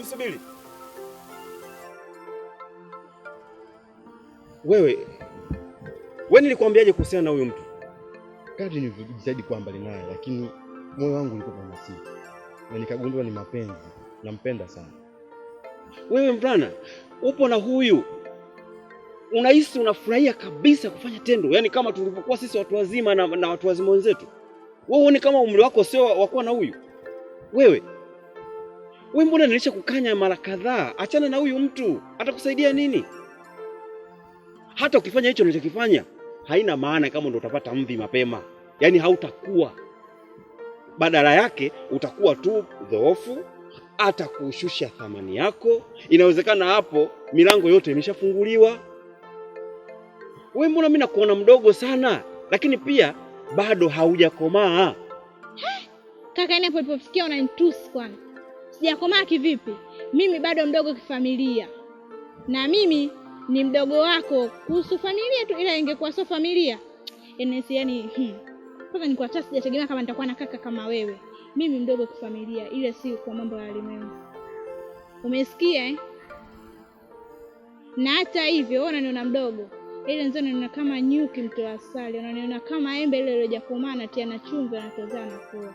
subiri. Wewe nilikwambiaje kuhusiana na huyu mtu? Kadri nilijitahidi kuwa mbali naye, lakini moyo wangu ulikuwa unasita. Na nikagundua ni mapenzi. Nampenda sana. Wewe mvulana, upo na huyu. Unahisi unafurahia kabisa kufanya tendo, yaani kama tulivyokuwa sisi watu wazima na watu wazima wenzetu. Wewe uone kama umri wako sio wa kuwa na huyu. Wewe mbona nilisha kukanya mara kadhaa, achana na huyu mtu. Atakusaidia nini? Hata ukifanya hicho unachokifanya haina maana kama ndo utapata mvi mapema. Yaani hautakuwa. Badala yake utakuwa tu dhoofu, atakushusha thamani yako. Inawezekana hapo milango yote imeshafunguliwa. Wewe mbona mimi nakuona mdogo sana, lakini pia bado haujakomaa. Kaka, yani hapo ulipofikia unanitusi kwani? Sijakomaa kivipi? Mimi bado mdogo kifamilia. Na mimi ni mdogo wako kuhusu familia tu, ila ingekuwa sio familia. Yani kwanza nilikuwa hata sijategemea kama nitakuwa na kaka kama wewe. Mimi mdogo kifamilia, ile si kwa mambo ya ulimwengu. Umesikia eh? Na hata hivyo unaniona mdogo. Ile nzoni unaniona kama nyuki mtoa asali, unaniona kama embe ile iliyojakomaa na tia na chumvi na tozana na kula.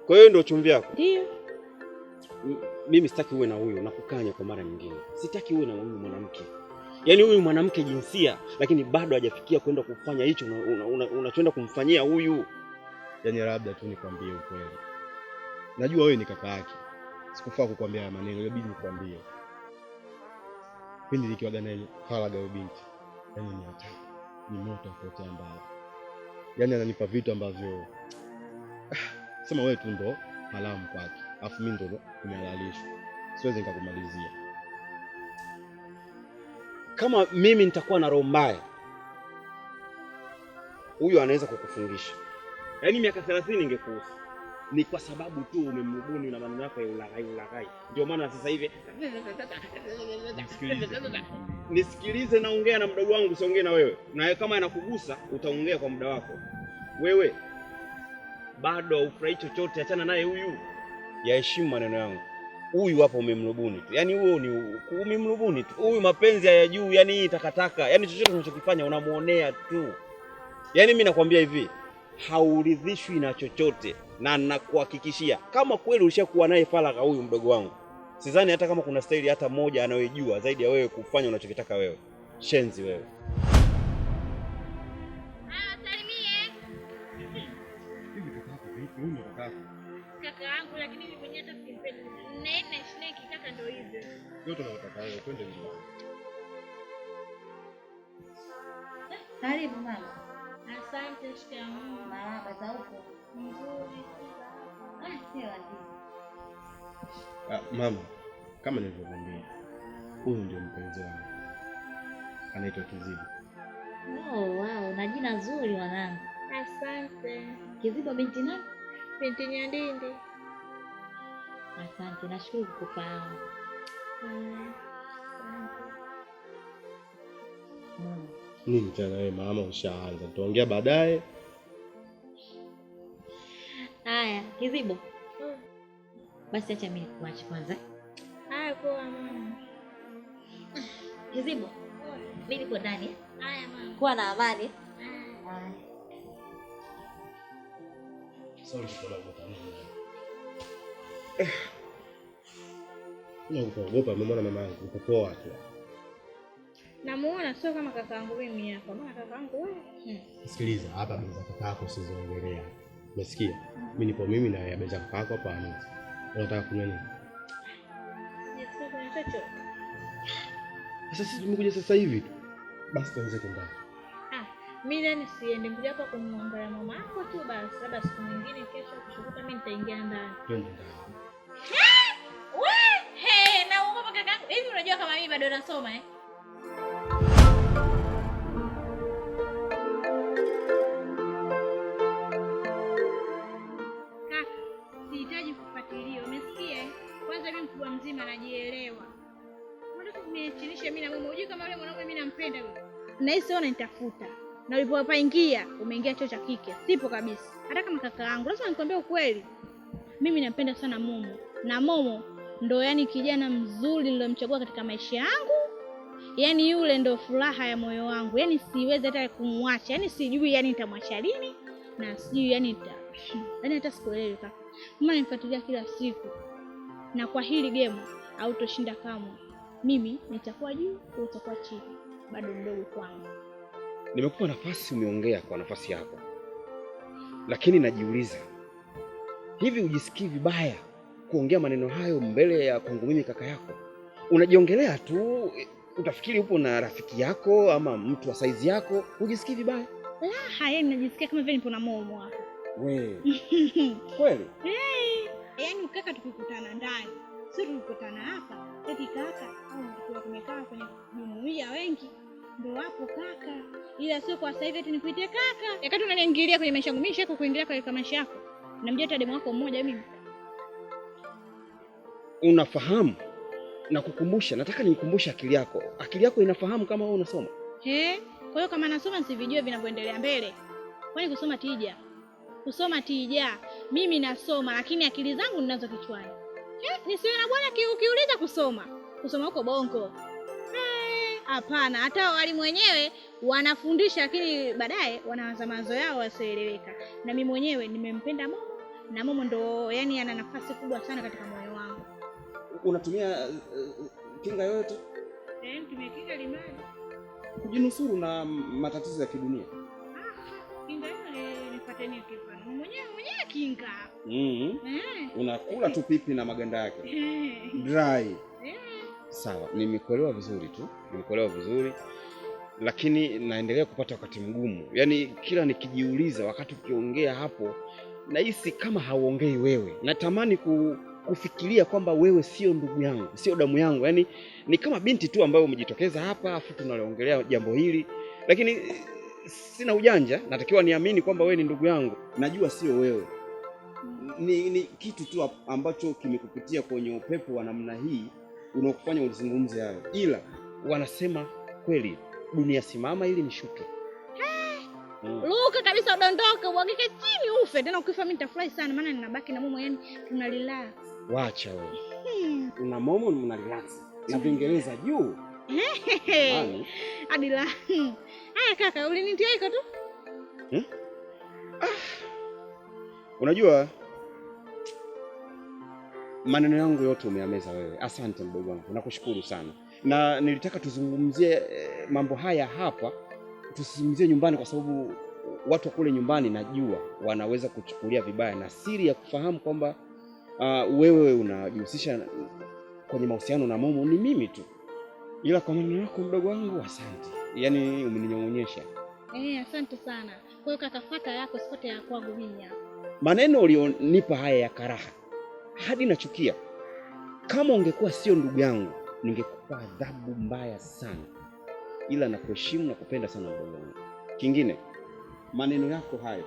Kwa hiyo ndio chumvi yako? Ndio. Mimi sitaki uwe na huyo, nakukanya kwa mara nyingine. Sitaki uwe na huyu mwanamke. Yaani huyu mwanamke jinsia, lakini bado hajafikia kwenda kufanya hicho unachoenda kumfanyia huyu. Yaani labda tu nikwambie ukweli. Najua wewe ni kaka yake. Sikufaa kukwambia haya maneno, inabidi nikwambie. Pindi nikiwaga naye faraga huyo binti. Yaani ni hatari. Ni moto kote ambao. Yaani ananipa vitu ambavyo sema wewe tu ndo halamu kwake. Alafu mimi ndo nimehalalishwa. Siwezi nikakumalizia. Kama mimi nitakuwa na roho mbaya, huyu anaweza kukufungisha. Yaani miaka 30 ingekuhusu. Ni kwa sababu tu umemrubuni na maneno yako ya ulaghai. Ndio maana sasa hivi nisikilize, naongea na mdogo wangu, usiongee na wewe. Na kama yanakugusa utaongea kwa muda wako. Wewe bado ufurahi chochote, achana naye huyu. Yaheshimu maneno yangu. Huyu hapo umemrubuni tu. Yaani huo ni umemrubuni tu. Huyu mapenzi haya juu, yaani hii takataka. Yaani chochote unachokifanya unamuonea tu. Yaani mimi nakwambia hivi, hauridhishwi na chochote, na nakuhakikishia kama kweli ulishakuwa naye faragha huyu mdogo wangu, sidhani hata kama kuna staili hata moja anayojua zaidi ya wewe kufanya unachokitaka wewe. Shenzi wewe. Salimie. Hivi kaka yako vipi? Huyu kaka yako. Kaka yangu, lakini mimi mwenyewe hata simpendi. Nene snake kaka ndio hivyo. Yote tunataka wewe twende nyumbani. Karibu mama. Asante shikamoo. Marahaba za huko. Nzuri. Sio ati. Mama, kama nilivyokuambia, huyu ndio mpenzi wangu. Anaitwa Kizibo. Wow, na jina zuri mwanangu. Asante. Kizibo binti nani? Binti Nyandindi. Asante, nashukuru kukufahamu. Nini tena wewe mama, ushaanza. Tutaongea baadaye. Haya, Kizibo. Basi acha mimi nikuache kwanza. Haya poa mama. Kizibo. Mimi niko ndani. Haya mama. Kuwa na amani. Haya. Sorry kwa kukuta. Nakuogopa mama, mama yangu uko poa tu. Namuona sio kama kakaangu mimi hapa. Maana kakaangu wewe. Sikiliza, hapa beza kakaako usizongelea. Umesikia? Mimi nipo mimi na beza kakaako hapa ani. Unataka kunywa nini? Sio kuna chochote. Sasa sisi tumekuja sasa hivi tu. Basi tuanze kwenda. Mimi ndani siende, nikuja hapa kumwangalia mama yako tu basi. Labda siku nyingine kesho kushukuta mimi nitaingia ndani. Twende ndani. Na uogopa kakaangu. Hivi unajua kama mimi bado nasoma eh? Sihitaji kufuatilia, umesikia? Kwanza mimi mkubwa mzima najielewa. Unataka kuniachilisha mimi na mume, unajua kama yule mwanaume mimi nampenda yule. Na hisi wewe unanitafuta. Na ulipopaingia, umeingia chuo cha kike. Sipo kabisa. Hata kama kaka yangu, lazima nikwambie ukweli. Mimi nampenda sana mume. na Momo ndo yani kijana mzuri nilomchagua katika maisha yangu. Yani yule ndo furaha ya moyo wangu. Yani siwezi hata kumwacha. Yani sijui yani nitamwacha lini na sijui yani yani hata sikuelewi kaka. Mama nifuatilia kila siku. Na kwa hili game hautoshinda kamwe. Mimi nitakuwa juu, wewe utakuwa chini. Bado mdogo kwangu. Nimekupa nafasi, umeongea kwa nafasi yako. Lakini najiuliza, hivi ujisikii vibaya kuongea maneno hayo mbele ya kwangu mimi kaka yako? Unajiongelea tu, utafikiri upo na rafiki yako ama mtu wa saizi yako, ujisikii vibaya? Haya, ninajisikia kama vile nipo na Momo hapa. Wewe. Kweli? Yaani kaka tukikutana ndani, sio tukikutana hapa, eti kaka au tukiwa tumekaa kwenye jumuiya wengi ndio hapo kaka. Ila sio kwa sasa hivi eti nikuite kaka. Yakati unaniingilia kwenye maisha yangu, mimi shako kuingilia kwa maisha yako. Namjua hata demu wako mmoja mimi. Unafahamu? Na kukumbusha, nataka nikukumbushe akili yako. Akili yako inafahamu kama wewe unasoma. Kwa hiyo kama nasoma nisivijue vinavyoendelea mbele. Kwani kusoma tija? Kusoma tija. Mimi nasoma lakini akili zangu ninazo kichwani. Nisiwe na bwana ukiuliza kusoma. Kusoma huko bongo. Hapana, hata walimu wenyewe wanafundisha lakini baadaye wanaanza mawazo yao wasioeleweka. Na mimi mwenyewe nimempenda Momo na Momo ndo yani ana nafasi kubwa sana katika moyo wangu. Unatumia kinga yoyote? Tumia kinga limani kujinusuru na matatizo ya kidunia. Kinga ile nipate nini kifano? Mwenyewe kinga. Unakula tu pipi na maganda yake. Dry. Sawa, nimekuelewa vizuri tu. Nimekuelewa vizuri. Lakini naendelea kupata wakati mgumu. Yaani kila nikijiuliza wakati ukiongea hapo nahisi kama hauongei wewe. Natamani kufikiria kwamba wewe sio ndugu yangu, sio damu yangu. Yaani ni kama binti tu ambayo umejitokeza hapa afu tunaliongelea jambo hili. Lakini sina ujanja, natakiwa niamini kwamba wewe ni ndugu yangu. Najua sio wewe. Ni kitu tu ambacho kimekupitia kwenye upepo wa namna hii unaokufanya uzungumze hayo. Ila wanasema kweli dunia simama ili nishuke. Luka kabisa udondoke, uagike chini ufe. Tena ukifa mimi nitafurahi sana maana ninabaki na Momo yani tunalila. Wacha wewe. Una Momo na relax. Na Kiingereza juu. Adila. Haya kaka, ulinitia iko tu? Unajua maneno yangu yote umeameza wewe. Asante mdogo wangu. Nakushukuru sana. Na nilitaka tuzungumzie mambo haya hapa. Tusizungumzie nyumbani kwa sababu watu wa kule nyumbani najua wanaweza kuchukulia vibaya, na siri ya kufahamu kwamba wewe unajihusisha kwenye mahusiano na Momo ni mimi tu. Ila kwa maneno yako mdogo wangu asante. Yaani umeninyong'onyesha. Asante sana. Kwa hiyo kakafuata yako sifuate ya kwangu mimi hapa. Maneno ulionipa haya ya karaha hadi nachukia. Kama ungekuwa sio ndugu yangu ningekupa adhabu mbaya sana. Ila nakuheshimu na kupenda sana mdogo wangu. Kingine, maneno yako hayo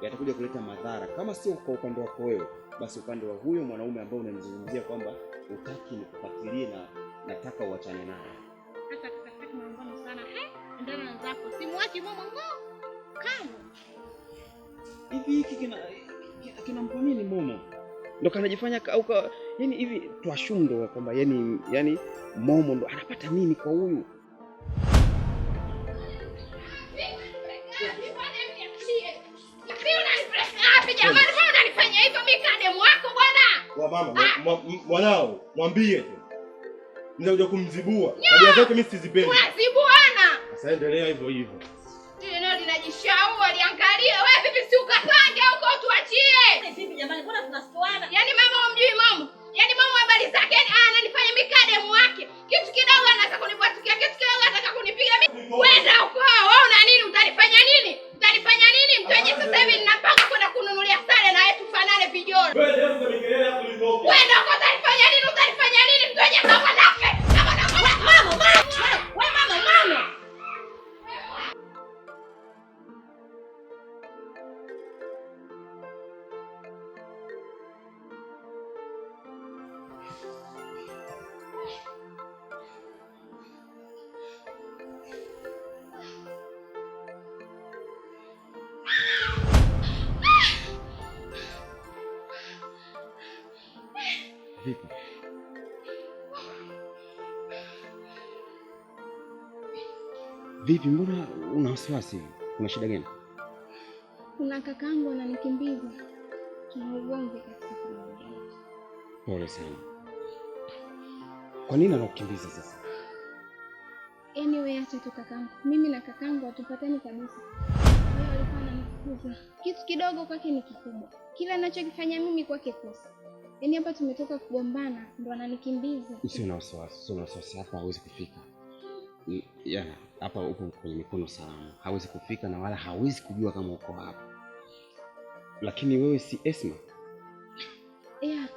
yatakuja kuleta madhara kama sio kwa upande wako wewe, basi upande wa huyo mwanaume ambaye unamzungumzia kwamba utaki nikufuatilie na nataka uachane naye. Hata kaka naomba sana. Ndio zako. Simwachi Momo ngo. Kama. Hivi hiki kinampa nini Momo? Ndo kanajifanya au yani hivi tuashundo kwamba yani Momo ndo anapata nini kwa huyu? Jamani, mbona unanifanyia hivyo mimi kademu wako bwana? Wa mama, mwanao, mwambie tu. Nitakuja kumzibua. Tabia zake mimi sizipendi. Unazibuana. Sasa endelea hivyo hivyo. Ndio linajishaua, liangalie. Wewe vipi si ukapange huko tuachie? Vipi jamani, mbona tunasuana? Yaani mama umjui Momo. Yaani Momo habari zake ananifanya mimi kademu wake. Kitu kidogo anataka kunibwatukia, kitu kidogo anataka kunipiga mimi. Kwenda huko. Wewe una nini? Utanifanya nini? Utanifanya nini? Mtoje sasa hivi ninapanga kwenda kununulia sare na yetu fanane vijoro. Wewe leo umekelea hapo ulipoke. Kwenda huko utanifanya nini? Utanifanya nini? Mtoje kama nafe. Kama mama. Wewe mama. Vipi, mbona una wasiwasi? Kuna shida gani? Kuna kakangu ananikimbiza. Tuna ugomvi katika familia. Pole sana. Kwa nini anakukimbiza sasa? Yaani wewe acha tu kakangu. Mimi na kakangu hatupatani kabisa. Wewe alikuwa ananifukuza. Kitu kidogo kwake ni kikubwa. Kila ninachokifanya mimi kwake kosa. Yaani hapa tumetoka kugombana ndo ananikimbiza. Usiwe na wasiwasi, hapa hawezi kufika. Hapa uko kwenye mikono salama. Hawezi kufika na wala hawezi kujua kama uko hapa. Lakini wewe si Esma? Yeah,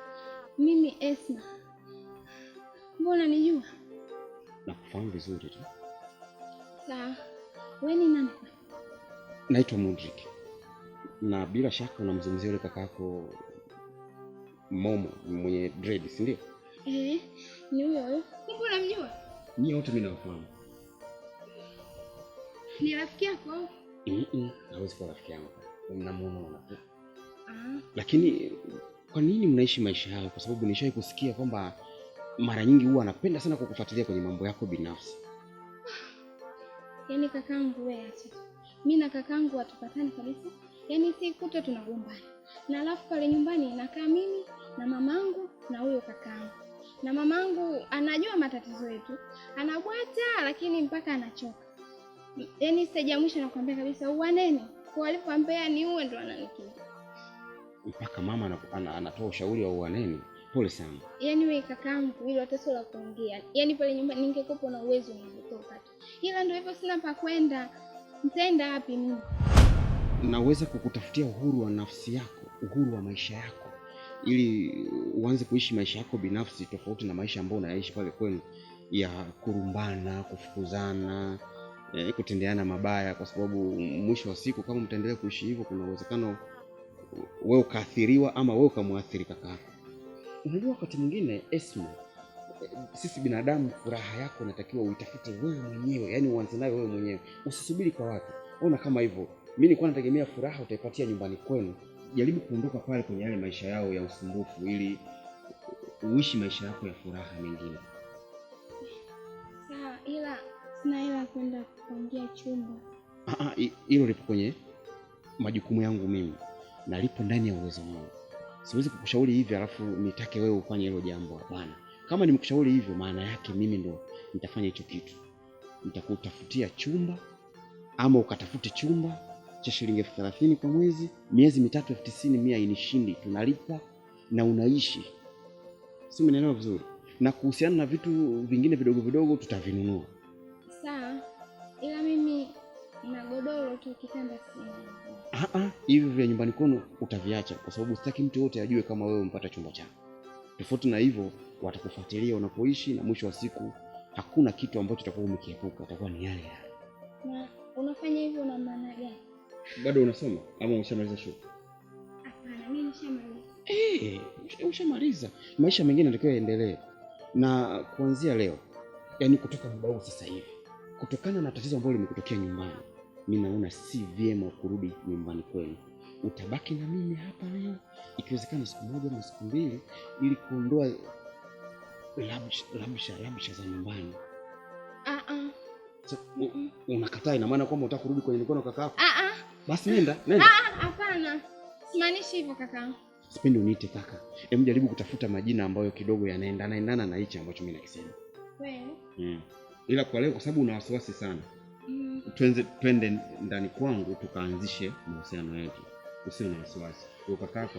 mimi Esma. Mbona nijua? Nakufahamu vizuri tu. Sawa. Wewe ni nani? Naitwa Mudrik. Na bila shaka unamzungumzia yule kakako Momo mwenye dread, si ndio? Ni huyo. Kumbe unamjua? Ni wote mimi nawafahamu. Ni rafiki yako? Hawezi kuwa rafiki yangu. Mnamuona tu. Lakini kwa nini mnaishi maisha hayo? Kwa sababu nishawahi kusikia kwamba mara nyingi huwa anapenda sana kukufuatilia kwenye mambo yako binafsi. Yaani kakangu wewe acha. Mimi na kakangu hatupatani kabisa. Yaani si kuto tunagombana. Na alafu pale nyumbani nakaa mimi na mamangu na huyo kakangu. Na mamangu anajua matatizo yetu. Anabwata lakini mpaka anachoka. Yaani stage ya mwisho nakwambia kabisa uaneni. Kwa alipoambia ni uwe ndo ananikimbia. Mpaka mama anatoa ushauri wa uaneni. Pole sana. Yaani wewe kakangu ile tatizo la kuongea. Yaani pale nyumbani ningekuwa na uwezo ningetoka tu. Ila ndio hivyo sina pa kwenda. Nitaenda wapi mimi? Naweza kukutafutia uhuru wa nafsi yako, uhuru wa maisha yako, ili uanze kuishi maisha yako binafsi tofauti na maisha ambayo unaishi pale kwenu ya kurumbana, kufukuzana, kutendeana mabaya, kwa sababu mwisho wa siku kama mtaendelea kuishi hivyo kuna uwezekano wewe ukaathiriwa ama wewe ukamwathiri kakako. Unajua wakati mwingine Esma, sisi binadamu furaha yako unatakiwa uitafute wewe mwenyewe, yani uanze nayo wewe mwenyewe. Usisubiri kwa watu. Ona kama hivyo. Mimi nilikuwa nategemea furaha utaipatia nyumbani kwenu. Jaribu kuondoka pale kwenye yale maisha yao ya usumbufu ili uishi maisha yako ya furaha mengine. Sawa, ila sina hela kwenda kupangia chumba. Hilo lipo kwenye majukumu yangu mimi. Na lipo ndani ya uwezo wangu. Siwezi kukushauri hivi alafu nitake wewe ufanye hilo jambo, hapana. Kama nimekushauri hivyo maana yake mimi ndo nitafanya hicho kitu. Nitakutafutia chumba ama ukatafute chumba cha shilingi 30,000 kwa mwezi, miezi 3 90,000 inishindi, tunalipa na unaishi. Si umeelewa vizuri? Na kuhusiana na vitu vingine vidogo vidogo tutavinunua. Sawa. Ila mimi na godoro tu, kitanda sina. Hivi vya nyumbani kwenu utaviacha kwa sababu sitaki mtu yote ajue kama wewe umpata chumba chako. Tofauti na hivyo watakufuatilia unapoishi na mwisho wa siku hakuna kitu ambacho utakuwa umekiepuka, itakuwa ni yale yale. Na unafanya hivyo na maana gani? Bado unasoma ama umeshamaliza shule? Hapana, mimi nishamaliza. Ushamaliza. Maisha mengine yanatakiwa yaendelee. Na kuanzia leo, yani kutoka muda huu sasa hivi, kutokana na tatizo ambalo limekutokea nyumbani, mimi naona si vyema kurudi nyumbani kwenu. Utabaki na mimi hapa leo, ikiwezekana siku moja au siku mbili, ili kuondoa labsha za nyumbani. Unakataa, ina maana kwamba unataka kurudi kwenye mikono kaka yako? Basi nenda. Hapana. Simaanishi hivyo kaka. Sipendi uniite kaka. Hebu jaribu kutafuta majina ambayo kidogo yanaendana na hicho ambacho mimi nakisema. Wewe? Ila kwa leo kwa sababu una wasiwasi sana. Twende ndani kwangu tukaanzishe mahusiano yetu. Usiwe na wasiwasi. Kaka